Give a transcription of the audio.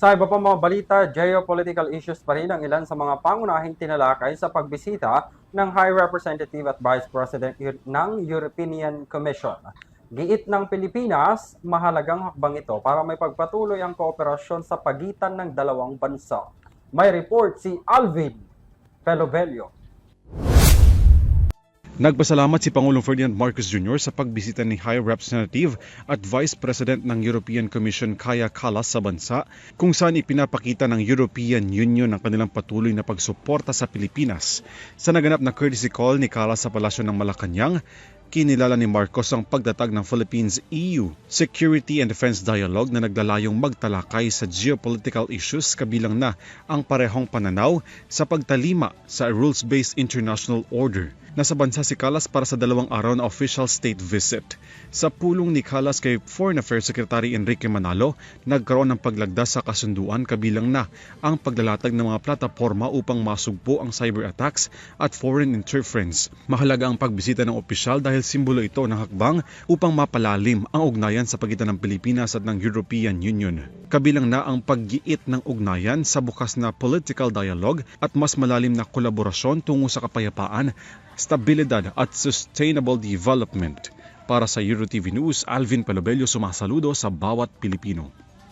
Sa iba pang mga balita, geopolitical issues pa rin ang ilan sa mga pangunahing tinalakay sa pagbisita ng High Representative at Vice President ng European Commission. Giit ng Pilipinas, mahalagang hakbang ito para may pagpatuloy ang kooperasyon sa pagitan ng dalawang bansa. May report si Alvin Pelovelio. Nagpasalamat si Pangulong Ferdinand Marcos Jr. sa pagbisita ni High Representative at Vice President ng European Commission Kaja Kallas sa bansa, kung saan ipinapakita ng European Union ang kanilang patuloy na pagsuporta sa Pilipinas. Sa naganap na courtesy call ni Kallas sa Palasyo ng Malacanang, kinilala ni Marcos ang pagtatag ng Philippines-EU Security and Defense Dialogue na naglalayong magtalakay sa geopolitical issues kabilang na ang parehong pananaw sa pagtalima sa rules-based international order. Nasa bansa si Kallas para sa 2 araw na official state visit. Sa pulong ni Kallas kay Foreign Affairs Secretary Enrique Manalo, nagkaroon ng paglagdas sa kasunduan kabilang na ang paglalatag ng mga plataporma upang masugpo ang cyber attacks at foreign interference. Mahalaga ang pagbisita ng opisyal dahil simbolo ito ng hakbang upang mapalalim ang ugnayan sa pagitan ng Pilipinas at ng European Union. Kabilang na ang paggiit ng ugnayan sa bukas na political dialogue at mas malalim na kolaborasyon tungo sa kapayapaan, stabilidad at sustainable development. Para sa EuroTV News, Alvin Pelovelio sumasaludo sa bawat Pilipino.